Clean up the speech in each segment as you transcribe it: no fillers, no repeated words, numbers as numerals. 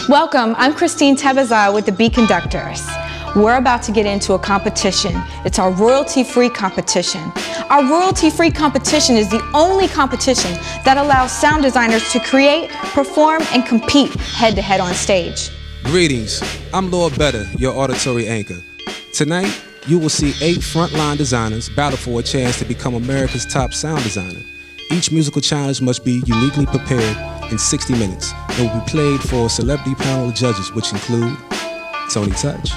Welcome, I'm Tebazile with the BeatKonductaz. We're about to get into a competition. It's our royalty-free competition. Our royalty-free competition is the only competition that allows sound designers to create, perform, and compete head-to-head on stage. Greetings, I'm Lord Betta, your auditory anchor. Tonight, you will see 8 frontline designers battle for a chance to become America's top sound designer. Each musical challenge must be uniquely prepared in 60 minutes. It will be played for a celebrity panel of judges, which include Tony Touch,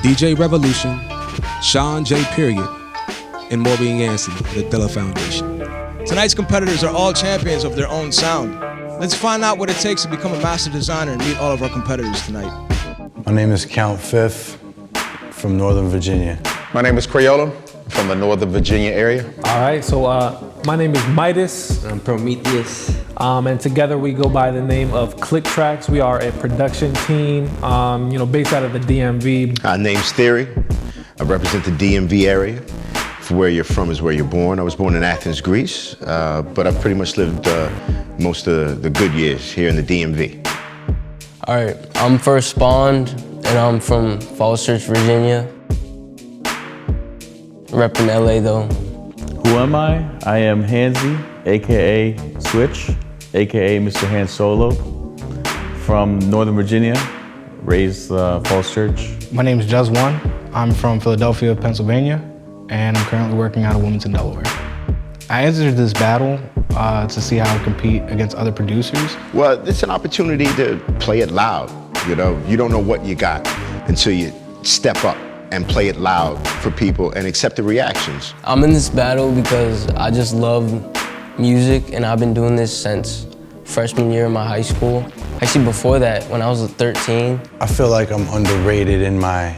DJ Revolution, Shawn J, and Maureen Yancey, the Dilla Foundation. Tonight's competitors are all champions of their own sound. Let's find out what it takes to become a master designer and meet all of our competitors tonight. My name is Kount Fif from Northern Virginia. My name is Krayola from the Northern Virginia area. All right, so my name is MIDAS. I'm Prometheus. And together we go by the name of Clique Tracks. We are a production team, based out of the DMV. Name's Theory. I represent the DMV area. Where you're from is where you're born. I was born in Athens, Greece, but I've pretty much lived most of the good years here in the DMV. All right, I'm First Spawned, and I'm from Falls Church, Virginia. Repping LA though. Who am I? I am Hansy, AKA Switch, AKA Mr. Han Solo, from Northern Virginia, raised Falls Church. My name is Juzz One. I'm from Philadelphia, Pennsylvania, and I'm currently working out of Wilmington, Delaware. I entered this battle to see how I compete against other producers. Well, it's an opportunity to play it loud. You don't know what you got until you step up and play it loud for people and accept the reactions. I'm in this battle because I just love music, and I've been doing this since freshman year in my high school. Actually, before that, when I was 13. I feel like I'm underrated in my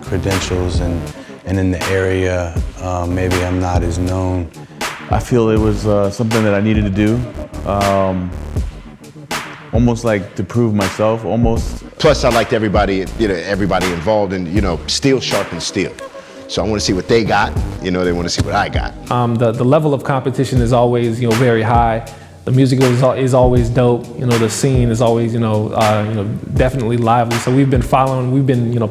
credentials and in the area. Maybe I'm not as known. I feel it was something that I needed to do. Almost like to prove myself, almost. Plus, I liked everybody involved, and steel sharpens steel. So I want to see what they got. They want to see what I got. The level of competition is always, very high. The music is always dope. The scene is always, definitely lively. So we've been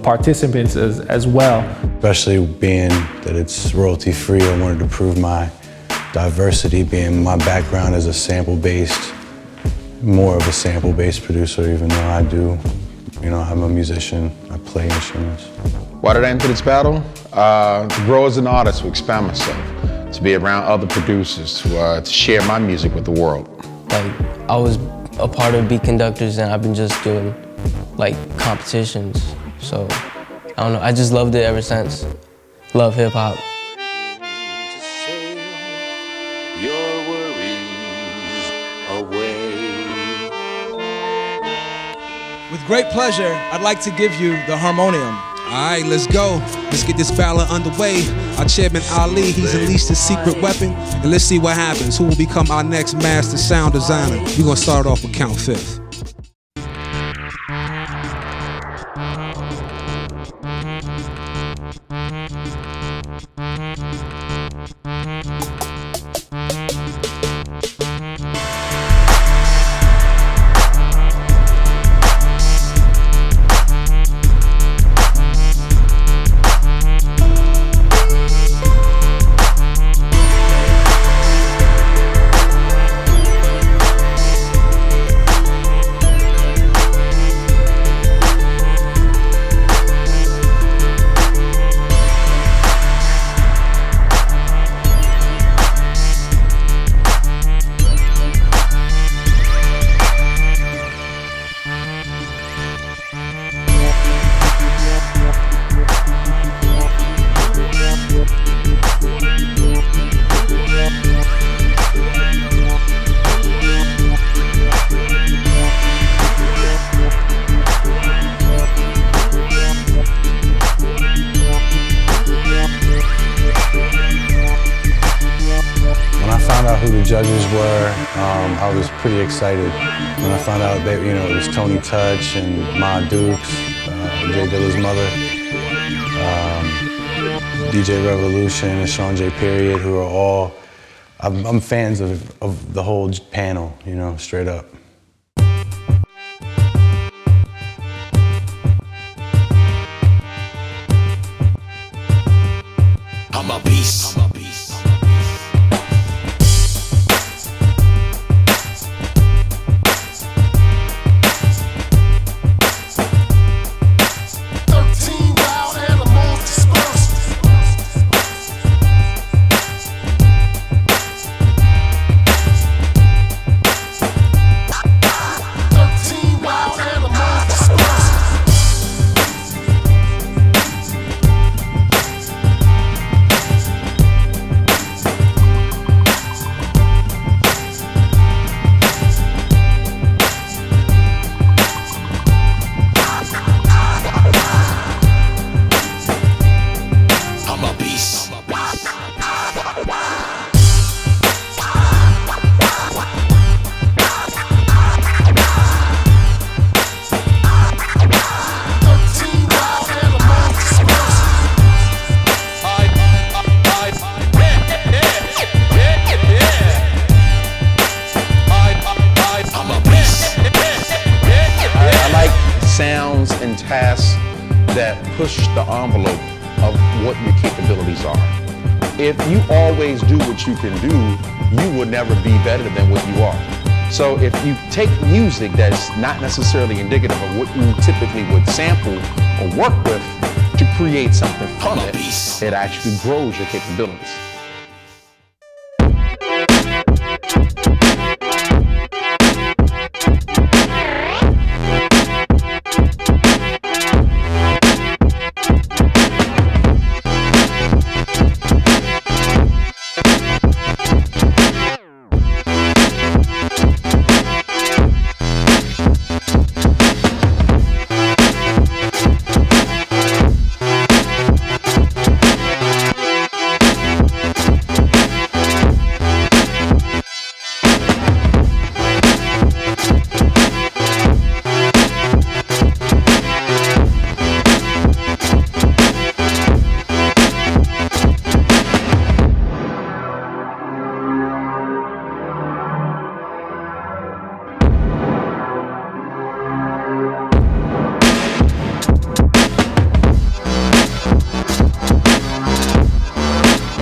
participants as well. Especially being that it's royalty free, I wanted to prove my diversity, being my background as a sample-based, more of a sample-based producer, even though I do, I'm a musician, I play instruments. Why did I enter this battle? To grow as an artist, to expand myself, to be around other producers, to share my music with the world. I was a part of BeatKonductaz, and I've been just doing competitions. So I don't know, I just loved it ever since. Love hip hop. With great pleasure, I'd like to give you the harmonium. All right, let's go. Let's get this battle underway. Our chairman Ali, he's unleashed his secret weapon, and let's see what happens. Who will become our next master sound designer? We're gonna start off with Kount Fif. who the judges were. I was pretty excited when I found out that, you know, it was Tony Touch and Ma Dukes, J Dilla's mother, DJ Revolution and Shawn J period, who are all, I'm fans of the whole panel, you know, straight up. I'm a beast. I'm a beast. 13 wild animals dispersed. 13 wild animals dispersed. I'm a beast. I like sounds and tasks that push the envelope of what your capabilities are. If you always do what you can do, you will never be better than what you are. So if you take music that's not necessarily indicative of what you typically would sample or work with to create something from it, it actually grows your capabilities.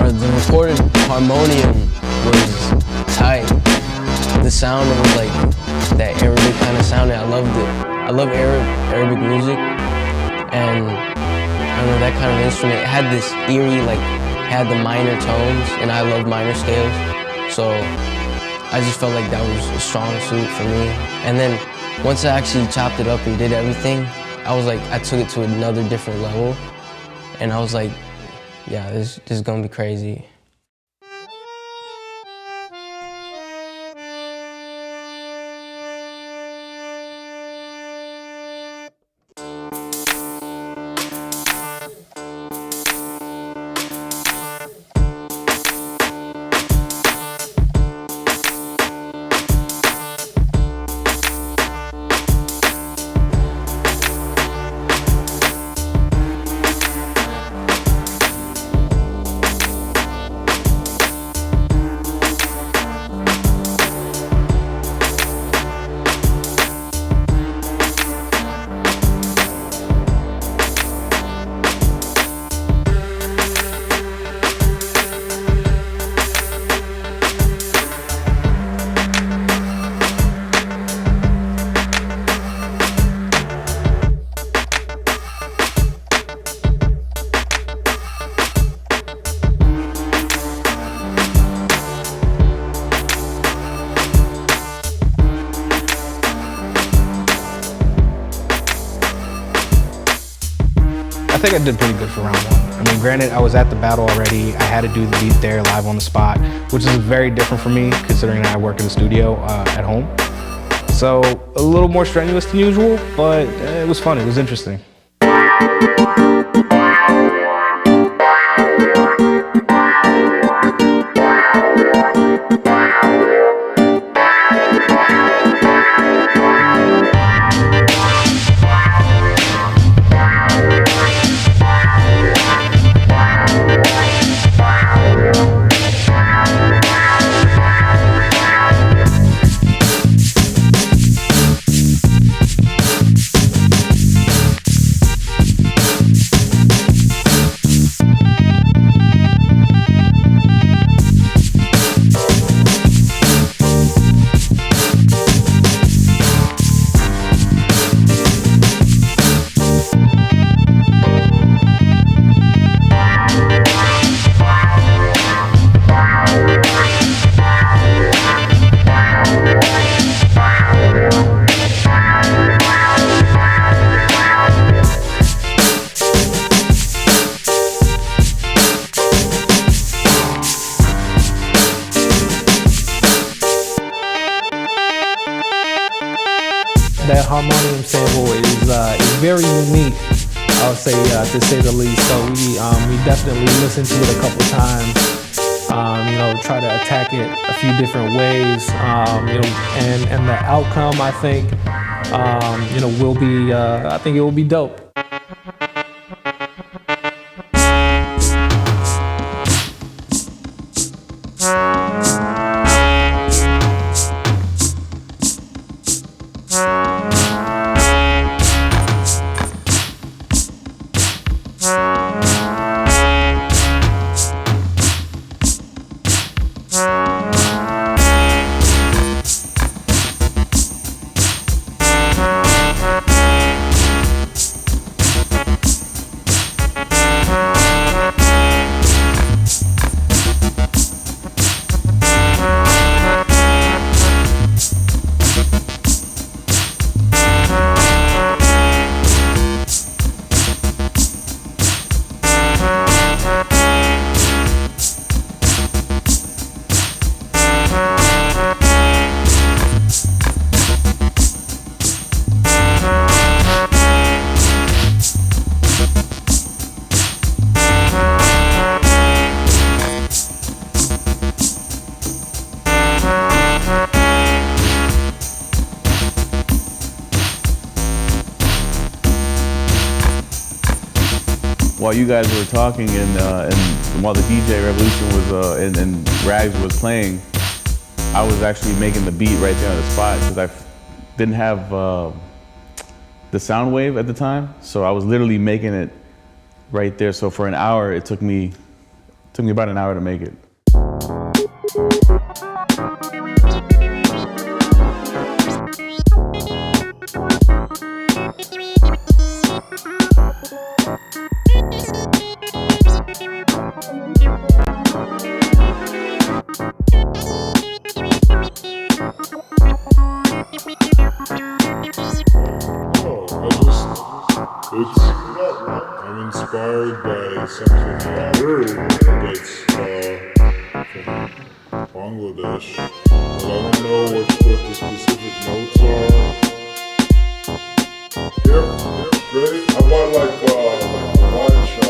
The recorded harmonium was tight. The sound was like that Arabic kind of sound, and I loved it. I love Arabic music, and I don't know, that kind of instrument. It had this eerie, like, it had the minor tones, and I love minor scales. So I just felt like that was a strong suit for me. And then once I actually chopped it up and did everything, I was like, I took it to another different level, and I was like, yeah, this is gonna be crazy. I think I did pretty good for round one. I mean, granted, I was at the battle already. I had to do the beat there live on the spot, which is very different for me considering I work in the studio at home. So a little more strenuous than usual, but it was fun. It was interesting. harmonium sample is very unique, I would say, to say the least. So we definitely listened to it a couple times. You know, try to attack it a few different ways. You know, and the outcome, I think, you know, will be. I think it will be dope. While you guys were talking and while the DJ revolution was and Ragz was playing, I was actually making the beat right there on the spot because I didn't have the sound wave at the time, so I was literally making it right there. So for an hour, it took me about an hour to make it. I'm inspired by something I heard that's from Bangladesh, but I don't know what the specific notes are. Yeah, ready? How about like wine shot?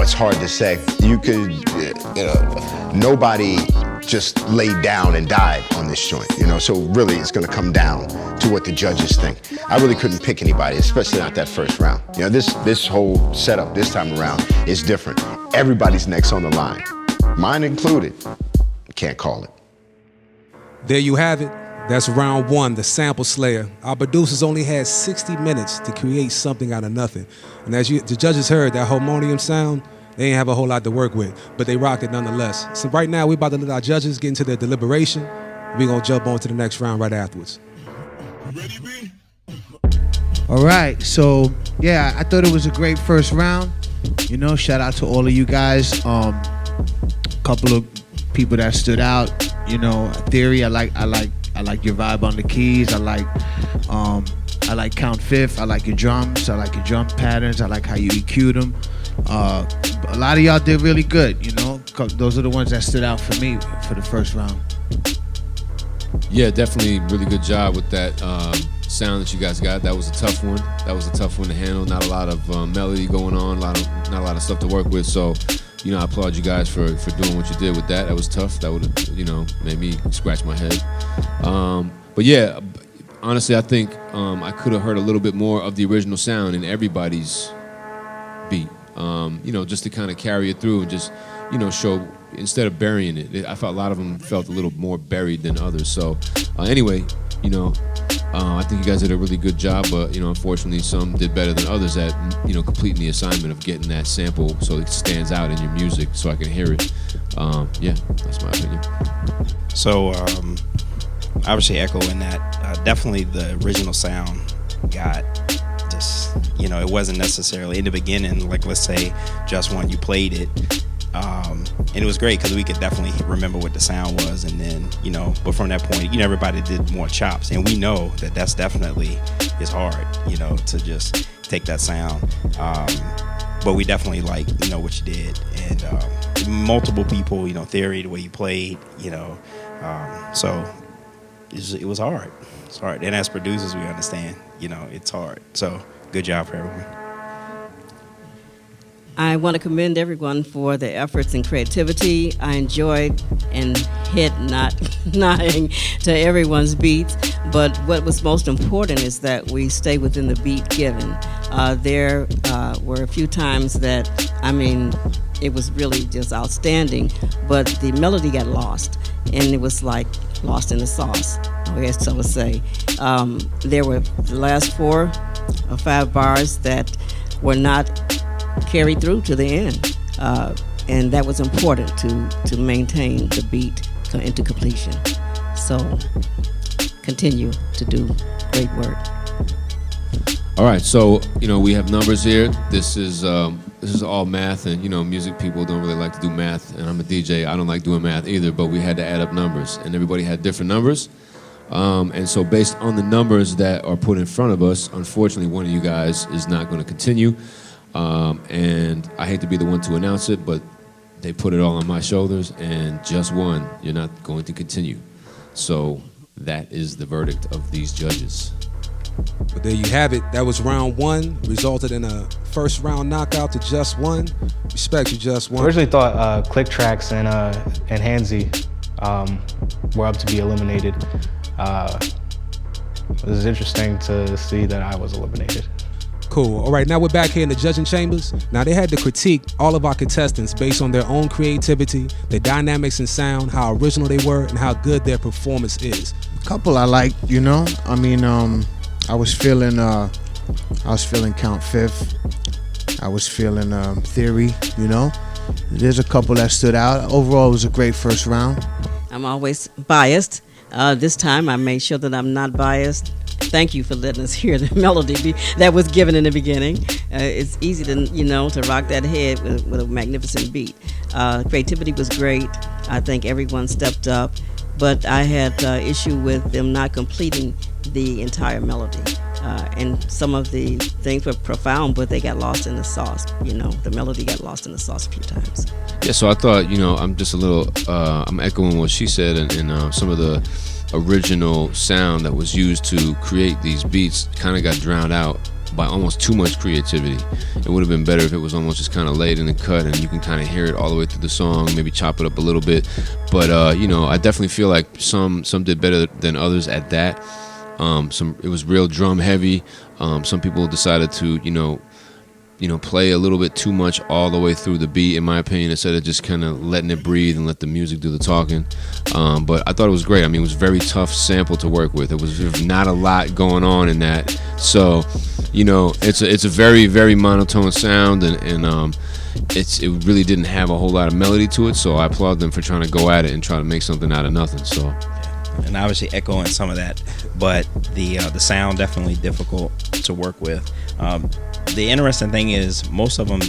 It's hard to say. You could, you know, nobody just laid down and died on this joint, you know, so really it's gonna come down to what the judges think. I really couldn't pick anybody, especially not that first round. You know, this whole setup this time around is different. Everybody's neck's on the line, mine included. Can't call it. There you have it. That's round one, the Sample Slaya. Our producers only had 60 minutes to create something out of nothing. And as the judges heard, that harmonium sound, they ain't have a whole lot to work with, but they rocked it nonetheless. So right now, we're about to let our judges get into their deliberation. We're gonna jump on to the next round right afterwards. All right, so yeah, I thought it was a great first round. You know, shout out to all of you guys. Couple of people that stood out. You know, Theory, I like your vibe on the keys. I like Kount Fif. I like your drums. I like your drum patterns. I like how you EQ'd them. A lot of y'all did really good, you know. Those are the ones that stood out for me for the first round. Yeah, definitely really good job with that sound that you guys got. That was a tough one. That was a tough one to handle. Not a lot of melody going on, not a lot of stuff to work with. So, you know, I applaud you guys for doing what you did with that. That was tough. That would have, you know, made me scratch my head. But yeah, honestly, I think I could have heard a little bit more of the original sound in everybody's beat. You know, just to kind of carry it through and just, you know, show, instead of burying it. I felt a lot of them felt a little more buried than others. So anyway, you know, I think you guys did a really good job, but, you know, unfortunately some did better than others at, you know, completing the assignment of getting that sample so it stands out in your music so I can hear it. Yeah, that's my opinion. So, obviously echoing that, definitely the original sound got verse. You know, it wasn't necessarily in the beginning, like let's say Juzz One, you played it, and it was great because we could definitely remember what the sound was, and then, you know, but from that point, you know, everybody did more chops, and we know that that's definitely is hard, you know, to just take that sound. But we definitely like, you know, what you did, and multiple people, you know, Theory, the way you played, you know, so it was hard. It's hard, and as producers, we understand, you know, it's hard. So good job for everyone. I want to commend everyone for their efforts and creativity. I enjoyed and hit nodding to everyone's beats, but what was most important is that we stay within the beat given. There were a few times that, I mean, it was really just outstanding, but the melody got lost, and it was like lost in the sauce, I guess I would say. There were the last 4 or 5 bars that were not carried through to the end, and that was important to maintain the beat into completion. So continue to do great work. All right, so you know we have numbers here. This is all math, and you know music people don't really like to do math, and I'm a DJ. I don't like doing math either, but we had to add up numbers, and everybody had different numbers. And so based on the numbers that are put in front of us, unfortunately, one of you guys is not going to continue. And I hate to be the one to announce it, but they put it all on my shoulders, and Juzz One, you're not going to continue. So that is the verdict of these judges. But there you have it. That was round 1, resulted in a first round knockout to Juzz One. Respect you, Juzz One. I originally thought Clique Tracks and Yancey were up to be eliminated. It was interesting to see that I was eliminated. Cool. All right, now we're back here in the judging chambers. Now they had to critique all of our contestants based on their own creativity, their dynamics and sound, how original they were, and how good their performance is. A couple I liked, you know. I mean, I was feeling Kount Fif. I was feeling Theory, you know. There's a couple that stood out. Overall, it was a great first round. I'm always biased. This time I made sure that I'm not biased. Thank you for letting us hear the melody that was given in the beginning. It's easy to, you know, to rock that head with a magnificent beat. Creativity was great. I think everyone stepped up, but I had issue with them not completing the entire melody. And some of the things were profound, but they got lost in the sauce. You know, the melody got lost in the sauce a few times. Yeah, so I thought, you know, I'm just a little, I'm echoing what she said, and some of the original sound that was used to create these beats kind of got drowned out by almost too much creativity. It would have been better if it was almost just kind of laid in the cut and you can kind of hear it all the way through the song, maybe chop it up a little bit. But, you know, I definitely feel like some did better than others at that. It was real drum heavy. Some people decided to, you know, play a little bit too much all the way through the beat, in my opinion, instead of just kind of letting it breathe and let the music do the talking. But I thought it was great. I mean, it was a very tough sample to work with. It was not a lot going on in that. So, you know, it's a very, very monotone sound, and it really didn't have a whole lot of melody to it. So I applaud them for trying to go at it and try to make something out of nothing. So. And obviously echoing some of that, but the sound definitely difficult to work with. The interesting thing is most of them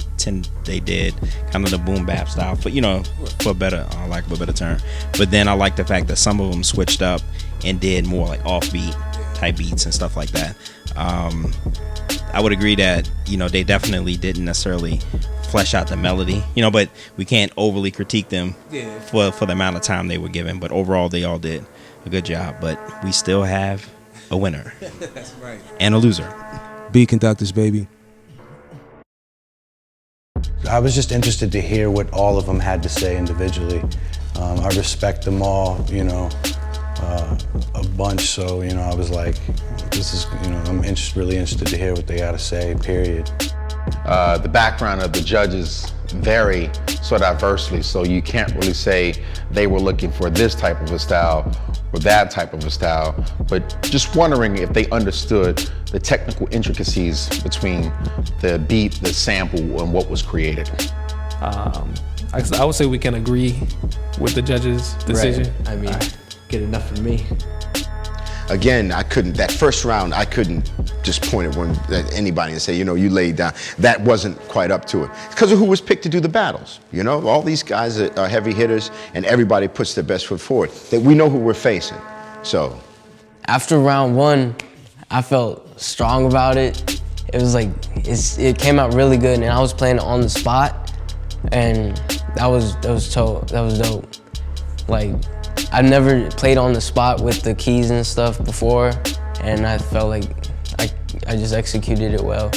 they did kind of the boom bap style, but you know, for better, lack of a better term. But then I like the fact that some of them switched up and did more like offbeat type beats and stuff like that. I would agree that, you know, they definitely didn't necessarily flesh out the melody, you know, but we can't overly critique them for the amount of time they were given. But overall, they all did a good job. But we still have a winner. That's right. And a loser. BeatKonductaz, baby. I was just interested to hear what all of them had to say individually. I respect them all, you know, a bunch. So, you know, I was like, this is, you know, I'm really interested to hear what they got to say, period. The background of the judges vary so diversely, so you can't really say they were looking for this type of a style or that type of a style, but just wondering if they understood the technical intricacies between the beat, the sample, and what was created. I would say we can agree with the judge's decision. Right. I mean, good enough for me. again, I couldn't, that first round, I couldn't just point at anybody and say, you know, you laid down. That wasn't quite up to it. Because of who was picked to do the battles. You know, all these guys are heavy hitters and everybody puts their best foot forward. That we know who we're facing, so. After round one, I felt strong about it. It was like, it came out really good, and I was playing it on the spot, and that was dope. Like, I've never played on the spot with the keys and stuff before, and I felt like I just executed it well.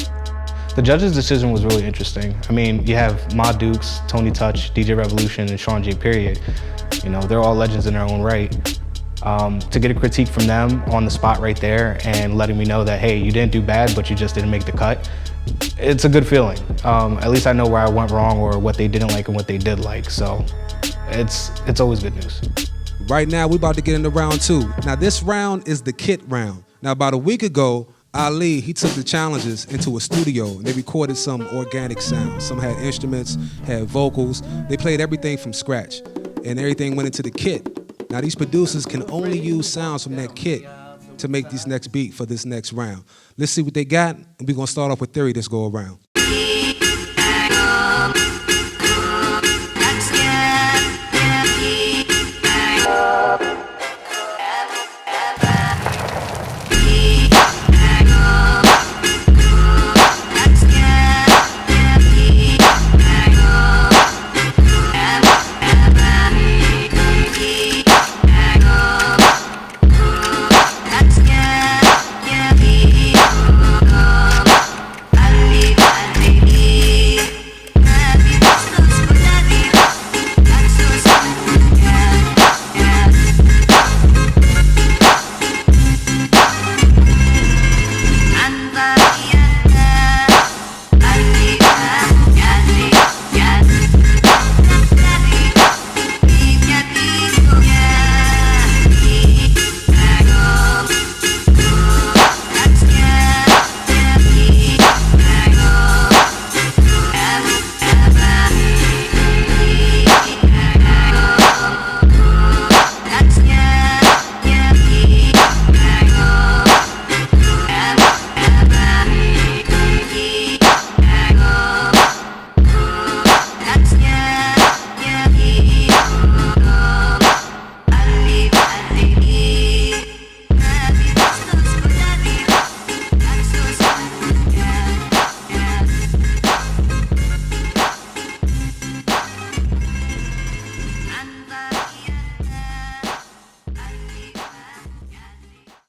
The judges' decision was really interesting. I mean, you have Ma Dukes, Tony Touch, DJ Revolution, and Shawn J, period. You know, they're all legends in their own right. To get a critique from them on the spot right there and letting me know that, hey, you didn't do bad, but you just didn't make the cut, it's a good feeling. At least I know where I went wrong or what they didn't like and what they did like, so it's always good news. Right now, we about to get into round two. Now, this round is the kit round. Now, about a week ago, Ali, he took the challenges into a studio and they recorded some organic sounds. Some had instruments, had vocals. They played everything from scratch and everything went into the kit. Now, these producers can only use sounds from that kit to make this next beat for this next round. Let's see what they got, and we're gonna start off with Theory this go around.